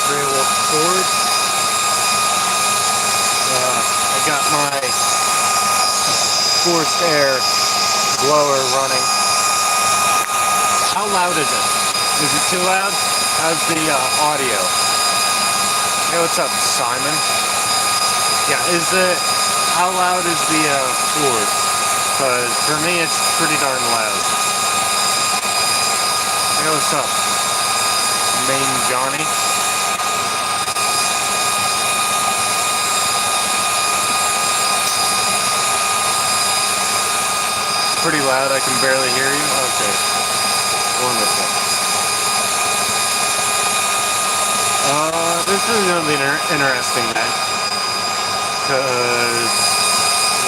3-wolf forge. I got my forced air blower running. How loud is it? Is it too loud? How's the audio? Hey, what's up, Simon? Yeah, how loud is the forge? Because for me, it's pretty darn loud. Hey, what's up, Main Johnny? Pretty loud, I can barely hear you? Okay. Wonderful. This is going to be an interesting night. Because,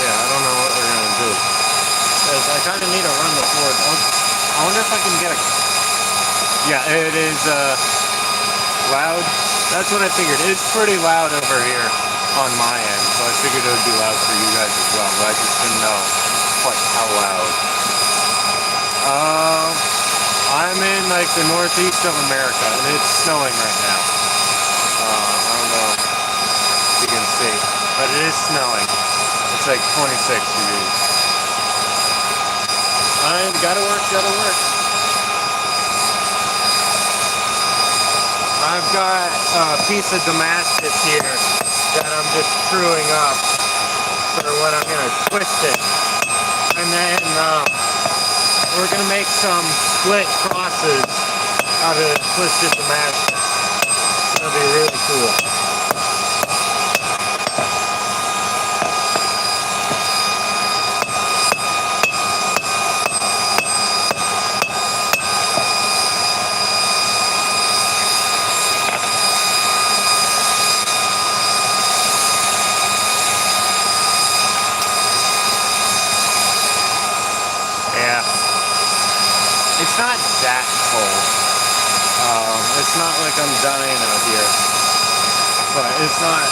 yeah, I don't know what we're going to do. Because I kind of need to run the forge. I wonder if I can get a... Yeah, it is loud. That's what I figured. It's pretty loud over here on my end. So I figured it would be loud for you guys as well. But I just didn't know quite how loud. I'm in like the northeast of America and it's snowing right now. I don't know if you can see, but it is snowing. It's like 26 degrees. Gotta work. I've got a piece of Damascus here that I'm just screwing up for when I'm gonna twist it. And then we're going to make some split crosses out of twisted Damascus. That'll be really cool. It's not that cold. It's not like I'm dying out here, but it's not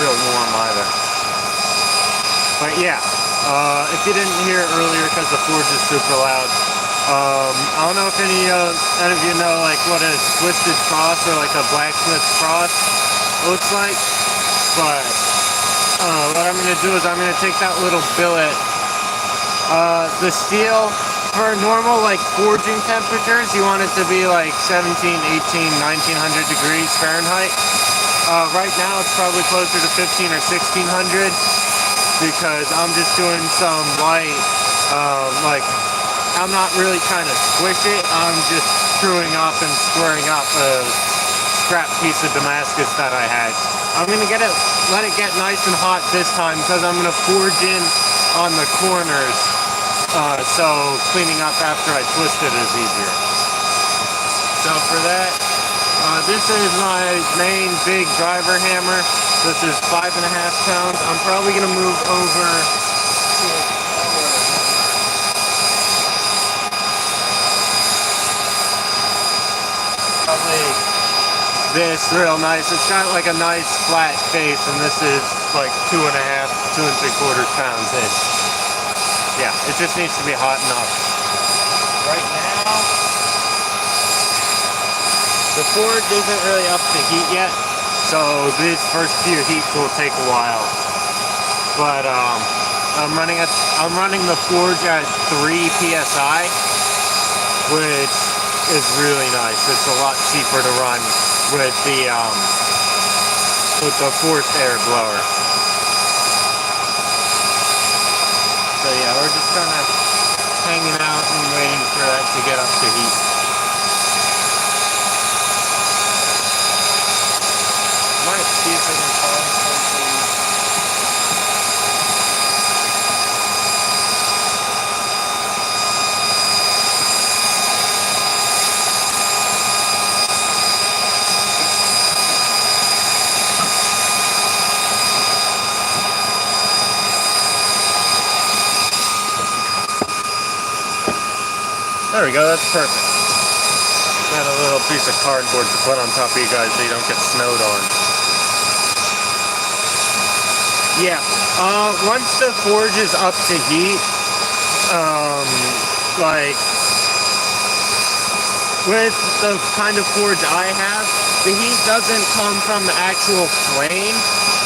real warm either. But yeah, if you didn't hear it earlier because the forge is super loud, I don't know if any of you know like what a twisted cross or like a blacksmith's cross looks like, but what I'm going to do is I'm going to take that little billet, the steel. For normal, like, forging temperatures, you want it to be, like, 17, 18, 1900 degrees Fahrenheit. Right now, it's probably closer to 15 or 1600 because I'm just doing some light, like, I'm not really trying to squish it. I'm just screwing up and squaring up a scrap piece of Damascus that I had. I'm going to let it get nice and hot this time because I'm going to forge in on the corners. So cleaning up after I twist it is easier. So for that, this is my main big driver hammer. This is 5.5 pounds. I'm probably going to move over to probably this real nice. It's got like a nice flat face, and this is like 2.5, 2.75 pounds ish. Yeah, it just needs to be hot enough. Right now, the forge isn't really up to heat yet, so these first few heats will take a while. But I'm running the forge at 3 psi, which is really nice. It's a lot cheaper to run with the forced air blower. So yeah, we're just kind of hanging out and waiting for that to get up to heat. Might see if I can find something. There we go, that's perfect. Got a little piece of cardboard to put on top of you guys so you don't get snowed on. Yeah, once the forge is up to heat, like, with the kind of forge I have, the heat doesn't come from the actual flame.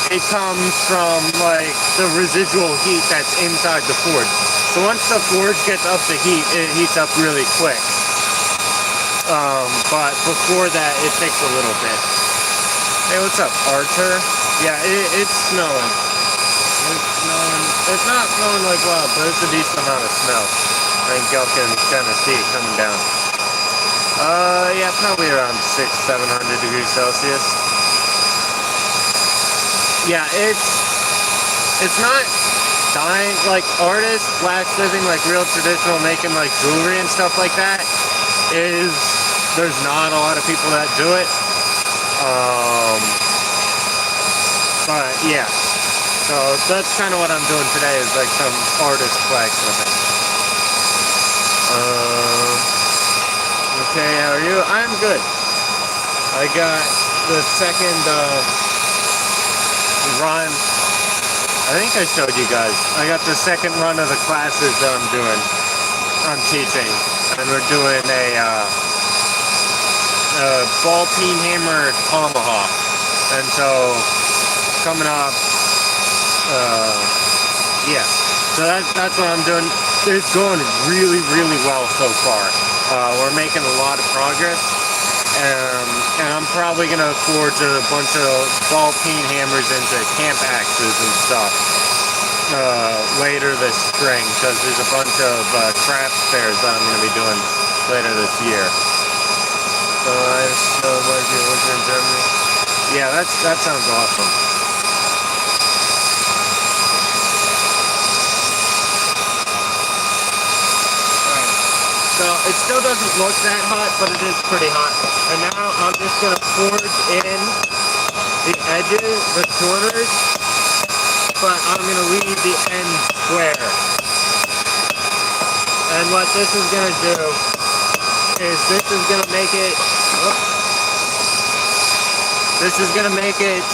It comes from like the residual heat that's inside the forge. So once the forge gets up to heat, it heats up really quick. But before that, it takes a little bit. Hey, what's up, Archer? Yeah, it's snowing. It's snowing. It's not snowing like wild, but it's a decent amount of snow. I think y'all can kind of see it coming down. Yeah, probably around 600-700 degrees Celsius. Yeah, it's not dying like artists, blacksmithing, like real traditional, making like jewelry and stuff like that. There's not a lot of people that do it. But yeah, so that's kind of what I'm doing today, is like some artist blacksmithing. Okay, how are you? I'm good. I got the second run. I think I showed you guys. I got the second run of the classes that I'm teaching. And we're doing a ball peen hammer tomahawk. And so, coming up, yeah. So that's what I'm doing. It's going really, really well so far. We're making a lot of progress, and I'm probably going to forge a bunch of ball peen hammers into camp axes and stuff later this spring, because there's a bunch of craft fairs that I'm going to be doing later this year. So I still like your winter in Germany. Yeah, that sounds awesome. So it still doesn't look that hot, but it is pretty hot. And now I'm just going to forge in the edges, the corners, but I'm going to leave the end square. And what this is going to do is this is going to make it,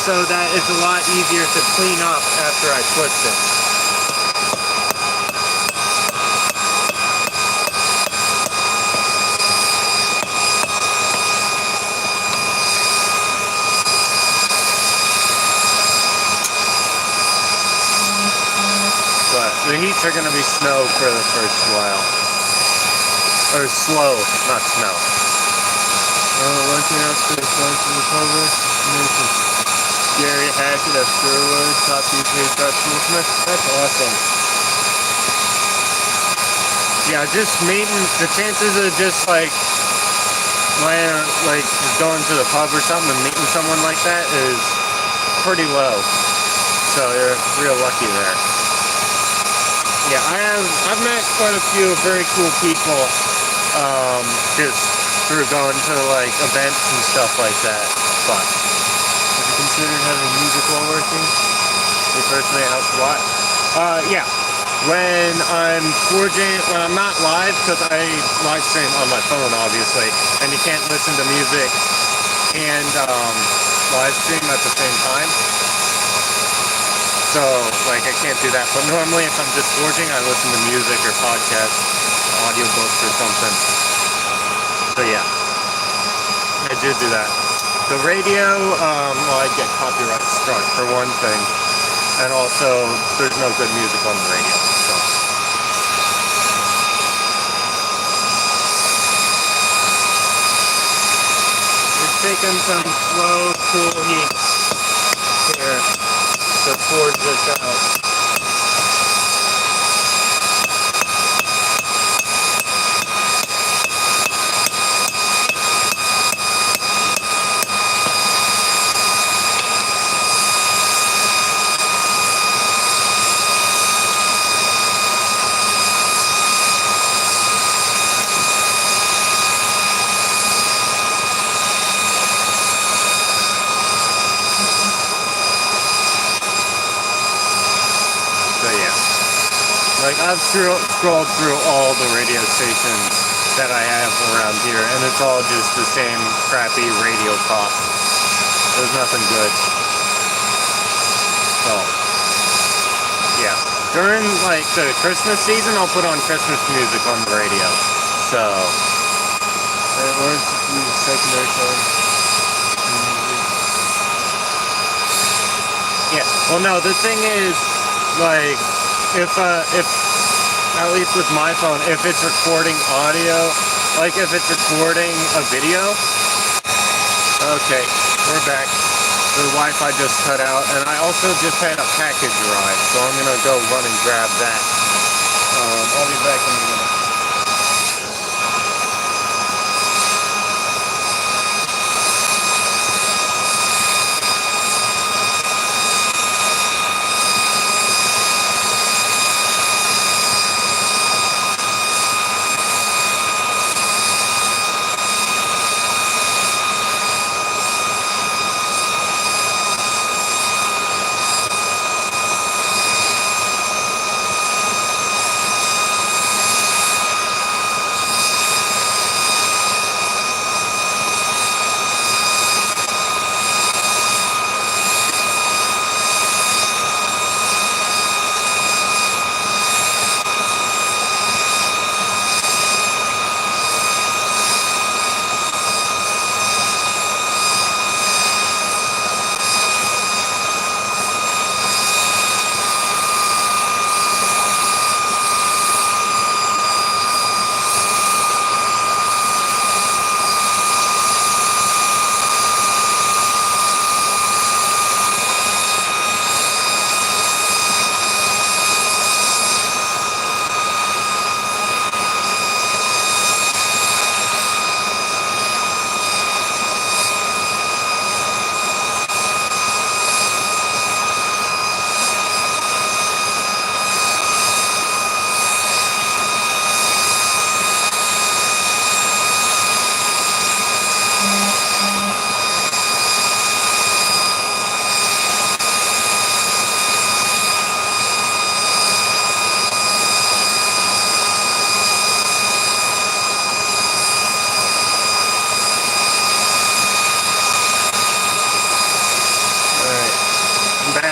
so that it's a lot easier to clean up after I twist it. The heats are going to be snow for the first while. Or slow, not snow. Looking up to the front of the cover. Gary Hackett of Sherwood, top UK toolsmith. That's awesome. Yeah, just meeting, the chances of just like going to the pub or something and meeting someone like that is pretty low. So you're real lucky there. Yeah, I've met quite a few very cool people, just through going to like events and stuff like that. But have you considered having music while working? Me personally, it helps a lot. Yeah, when I'm not live, because I live stream on my phone, obviously, and you can't listen to music and live stream at the same time. So, like, I can't do that. But normally, if I'm just forging, I listen to music or podcasts, audiobooks or something. So, yeah. I do that. The radio, well, I get copyright struck, for one thing. And also, there's no good music on the radio, so. Just taking some slow, cool heat here to forge this out. Like, I've scrolled through all the radio stations that I have around here, and it's all just the same crappy radio pop. There's nothing good. So, yeah. During, like, the Christmas season, I'll put on Christmas music on the radio. So, it works to use secondary code. Well, no, the thing is, like, if at least with my phone, if it's recording audio, like if it's recording a video, okay, we're back. The Wi-Fi just cut out, and I also just had a package arrive, so I'm gonna go run and grab that. I'll be back in a minute.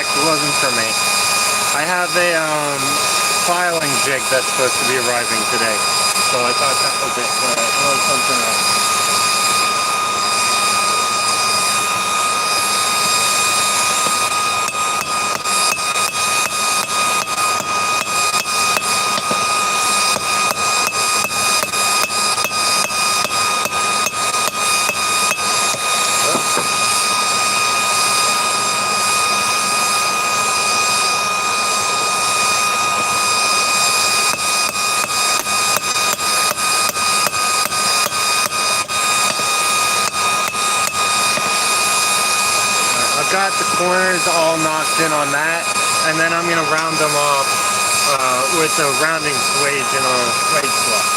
It wasn't for me. I have a filing jig that's supposed to be arriving today, so I thought that was it, but it was something else. Got the corners all knocked in on that, and then I'm gonna round them off with a rounding swage and a swage slot.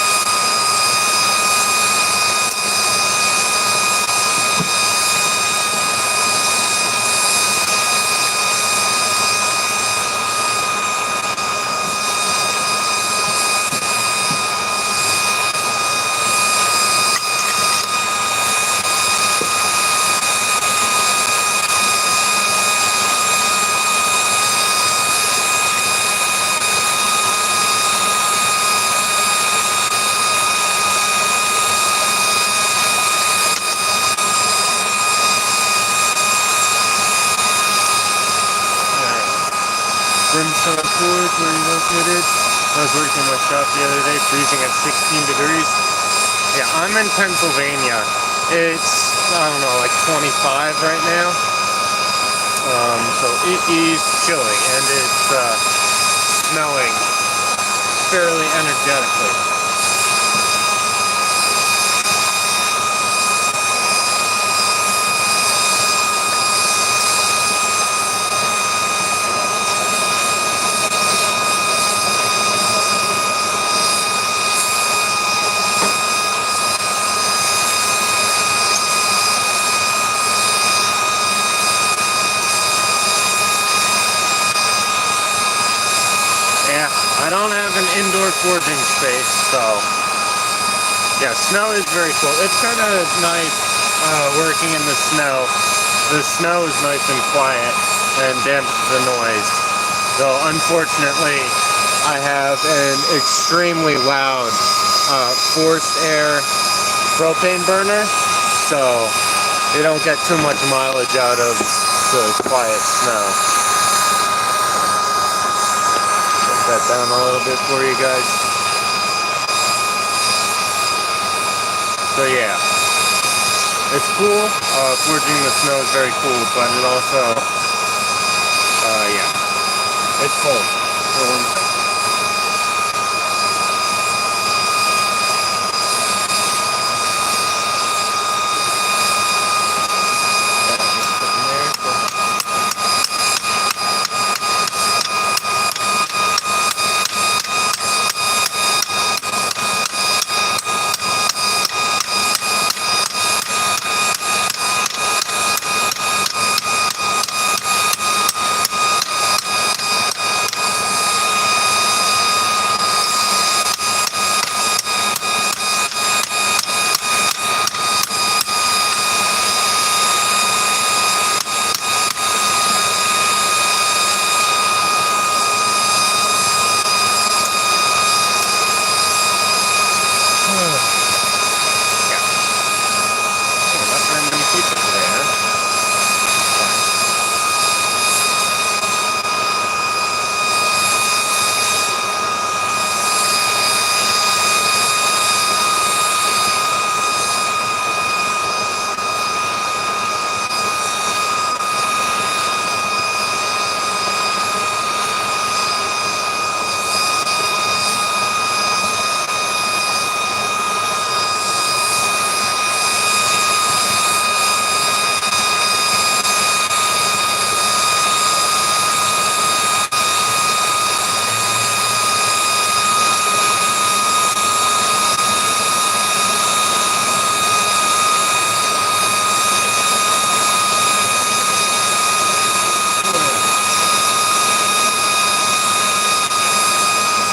Brimstone Forge, where you located. I was working in my shop the other day, freezing at 16 degrees. Yeah, I'm in Pennsylvania. It's, I don't know, like 25 right now. So it is chilly, and it's snowing fairly energetically. Yeah, I don't have an indoor forging space, so yeah, snow is very cool. It's kind of nice working in the snow. The snow is nice and quiet and dampens the noise. Though unfortunately, I have an extremely loud forced air propane burner, so you don't get too much mileage out of the quiet snow. that down a little bit for you guys. So yeah, it's cool. Forging the snow is very cool, but it also, yeah, it's cold for one thing.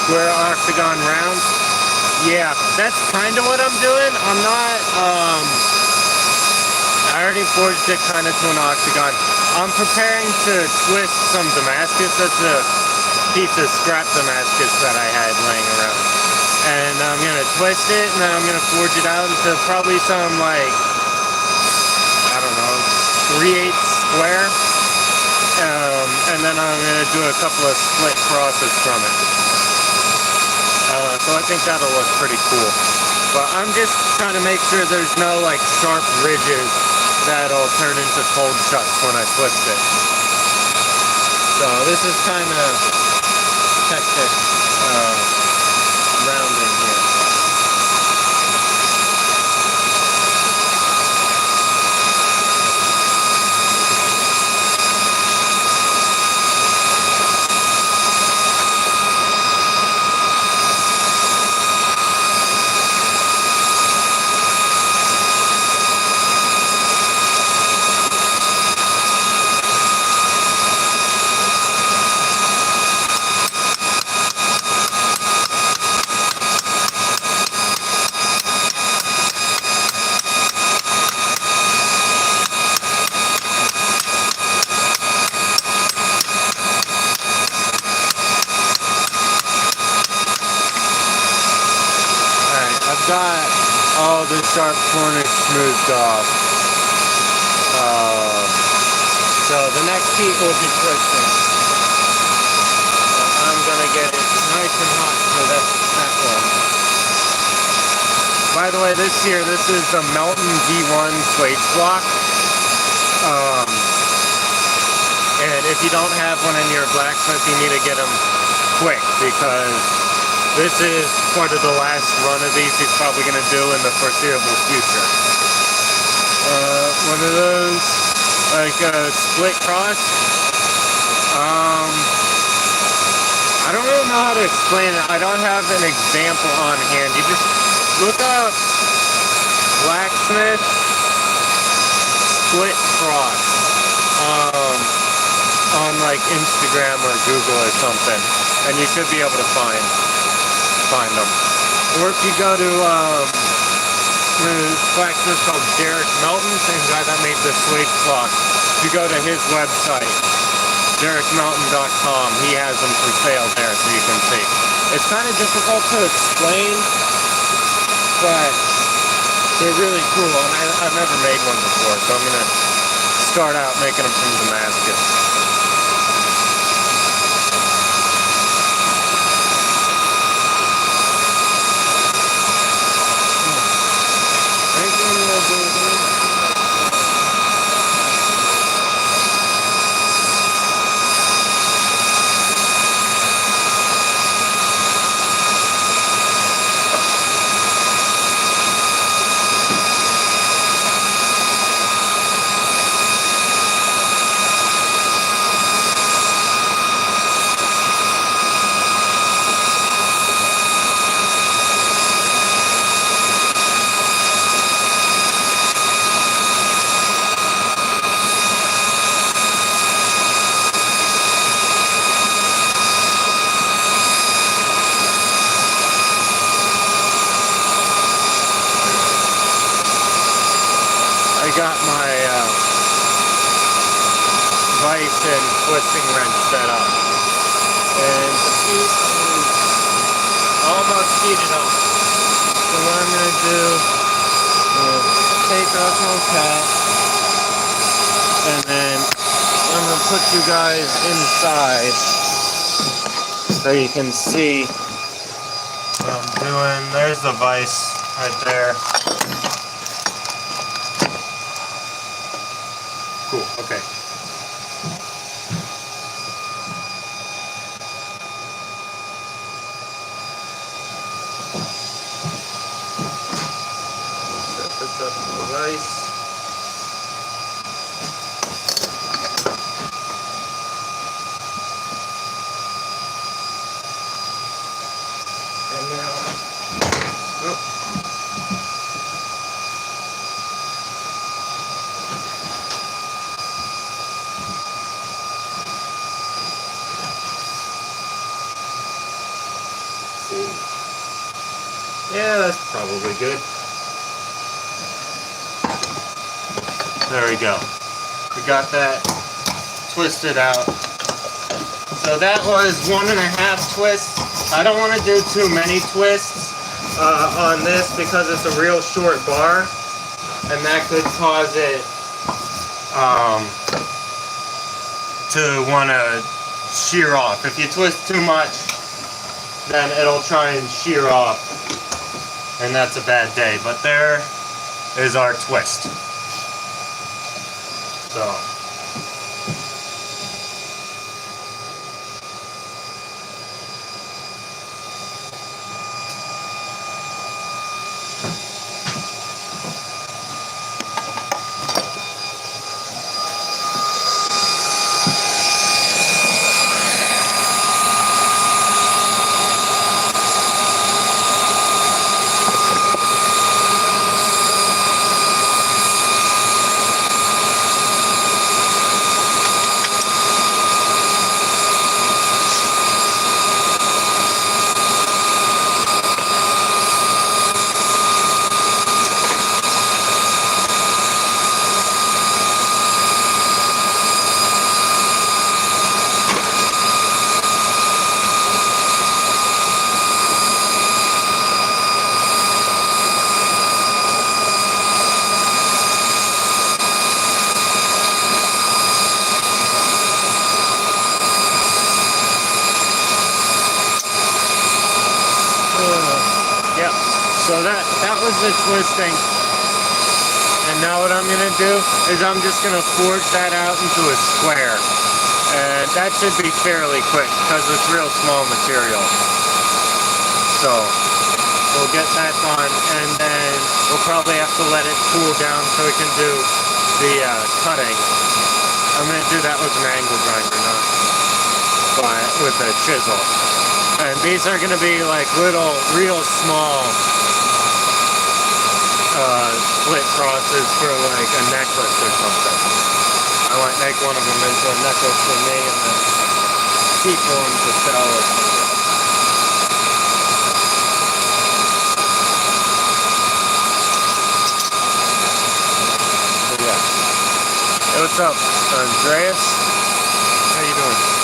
Square octagon round. Yeah, that's kind of what I'm doing. I'm not, I already forged it kind of to an octagon. I'm preparing to twist some Damascus. That's a piece of scrap Damascus that I had laying around. And I'm going to twist it, and then I'm going to forge it out into probably some, like, I don't know, 3/8 square. And then I'm going to do a couple of split crosses from it. So I think that'll look pretty cool. But I'm just trying to make sure there's no like sharp ridges that'll turn into cold shuts when I twist it. So this is kind of hectic rounding here. Got all the sharp corners smoothed off. So the next heat will be twisting. I'm gonna get it nice and hot for that one. By the way, this is the Melton V1 swage block. And if you don't have one in your blacksmith, you need to get them quick because this is part of the last run of these he's probably going to do in the foreseeable future. One of those, like a split cross. I don't really know how to explain it. I don't have an example on hand. You just look up blacksmith split cross on like Instagram or Google or something, and you should be able to find them. Or if you go to the blacksmith called Derek Melton, same guy that made the swage clock. If you go to his website, DerekMelton.com, he has them for sale there so you can see. It's kind of difficult to explain, but they're really cool, and I've never made one before, so I'm going to start out making them from Damascus. got my vice and twisting wrench set up. And the seat is almost heated up. So what I'm going to do is take off my cap, and then I'm going to put you guys inside so you can see what I'm doing. There's the vice right there. Cool, okay. Set this up to the vice. And now, yeah, that's probably good. There we go. We got that twisted out. So that was 1.5 twists. I don't want to do too many twists on this because it's a real short bar, and that could cause it to want to shear off. If you twist too much, then it'll try and shear off, and that's a bad day. But there is our twist. So. So that was the twisting, and now what I'm going to do is I'm just going to forge that out into a square, and that should be fairly quick because it's real small material. So we'll get that done, and then we'll probably have to let it cool down so we can do the cutting. I'm going to do that with an angle grinder, not with a chisel. And these are going to be like little, real small split crosses for like a necklace or something. I might make one of them into a necklace for me and then keep one to sell or something. So yeah. Hey, what's up, Andreas? How you doing?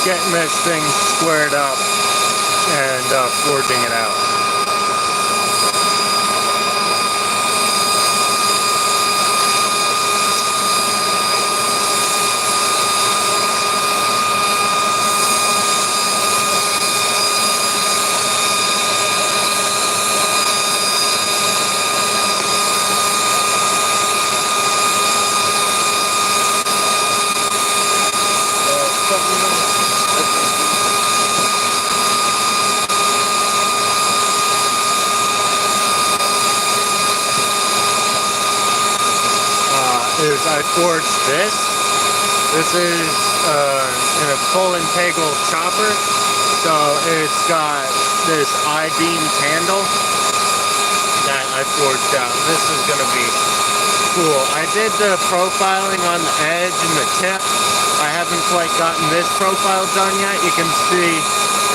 getting this thing squared up and forging it out. I forged this. This is an pull and peggle chopper. So it's got this I-beam handle that I forged out. This is going to be cool. I did the profiling on the edge and the tip. I haven't quite gotten this profile done yet. You can see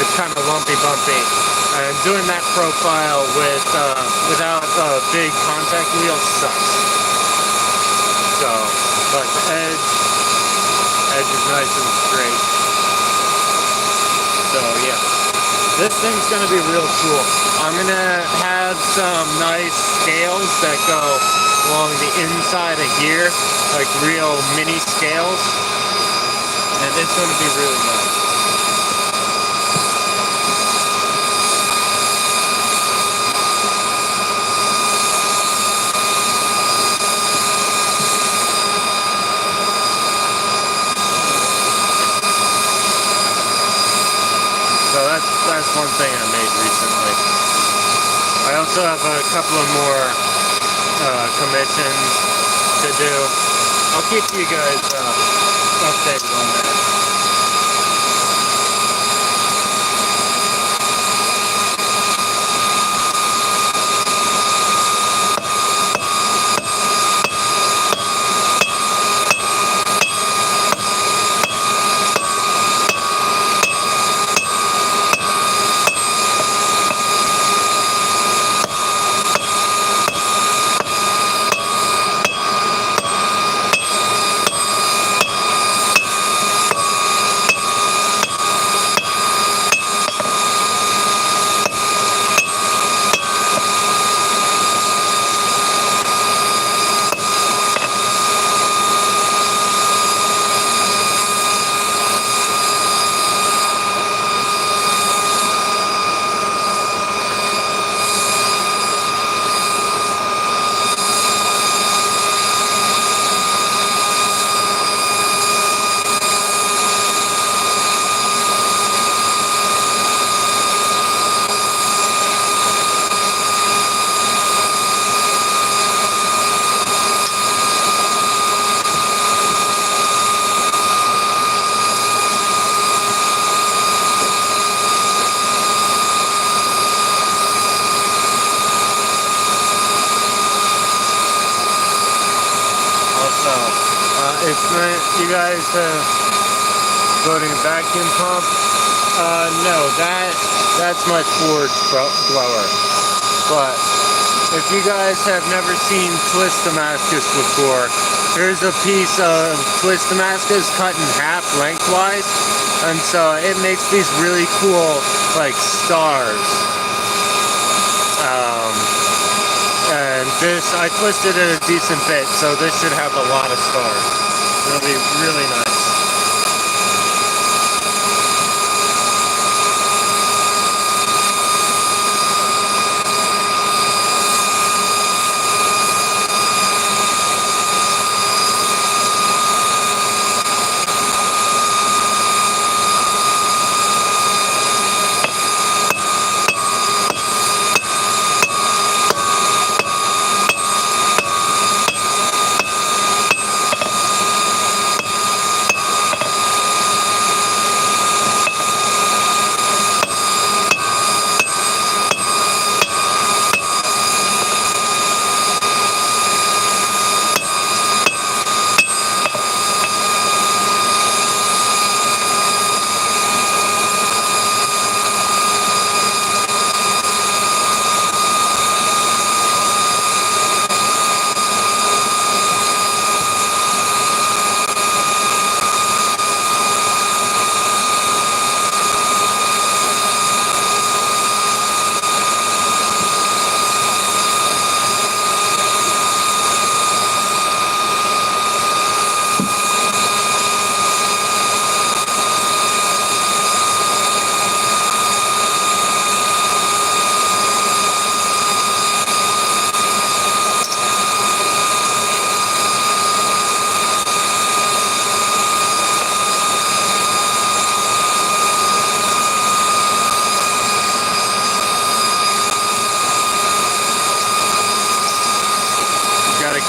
it's kind of lumpy bumpy. And doing that profile with without a big contact wheel sucks. So, but the edge is nice and straight. So yeah, this thing's gonna be real cool. I'm gonna have some nice scales that go along the inside of here, like real mini scales, and it's gonna be really nice. So that's one thing I made recently. I also have a couple of more commissions to do. I'll keep you guys updated on that. If you guys voting a vacuum pump, no, that's my Ford blower. But if you guys have never seen Twist Damascus before, here's a piece of Twist Damascus cut in half lengthwise, and so it makes these really cool like stars. And this, I twisted it a decent bit, so this should have a lot of stars. It'll be really nice.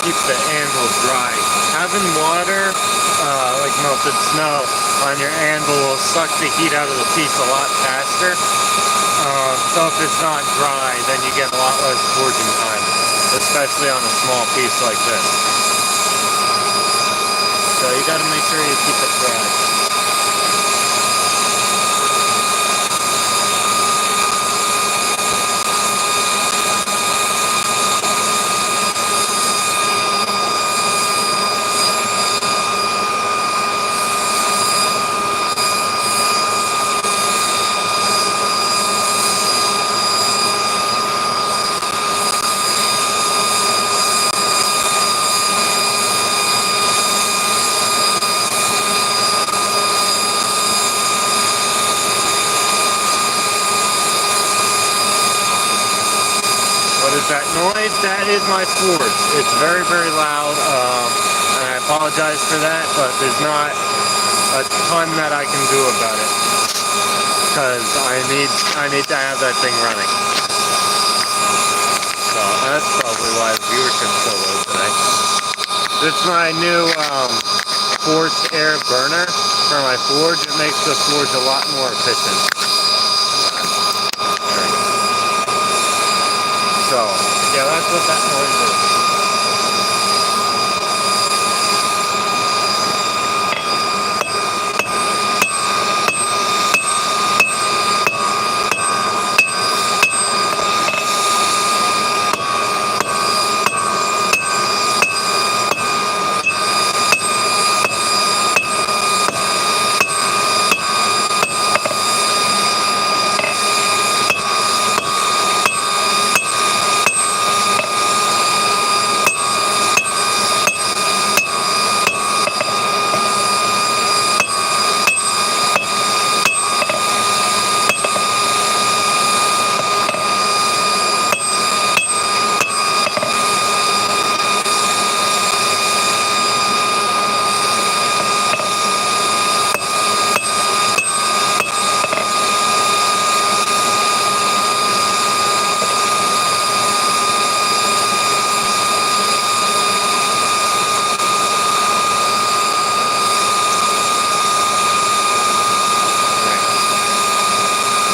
keep the anvil dry. Having water, like melted snow, on your anvil will suck the heat out of the piece a lot faster. So if it's not dry, then you get a lot less forging time, especially on a small piece like this. So you gotta make sure you keep it dry. What is that noise? That is my forge. It's very, very loud, and I apologize for that, but there's not a ton that I can do about it, because I need to have that thing running. So that's probably why the viewership's so low tonight. This is my new forced air burner for my forge. It makes the forge a lot more efficient. So, yeah, that's what that noise is.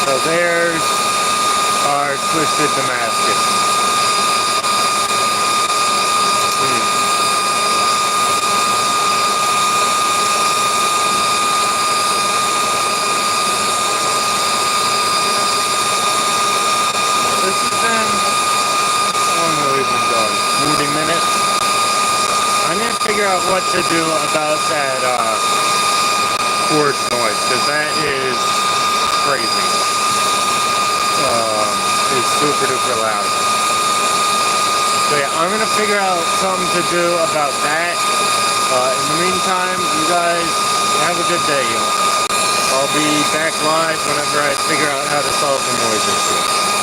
So there's our twisted Damascus. This has been, how long have we been going? 40 minutes? I need to figure out what to do about that forge noise, because that is crazy. It's super duper loud. So yeah, I'm gonna figure out something to do about that. In the meantime, you guys have a good day. I'll be back live whenever I figure out how to solve the noise issue.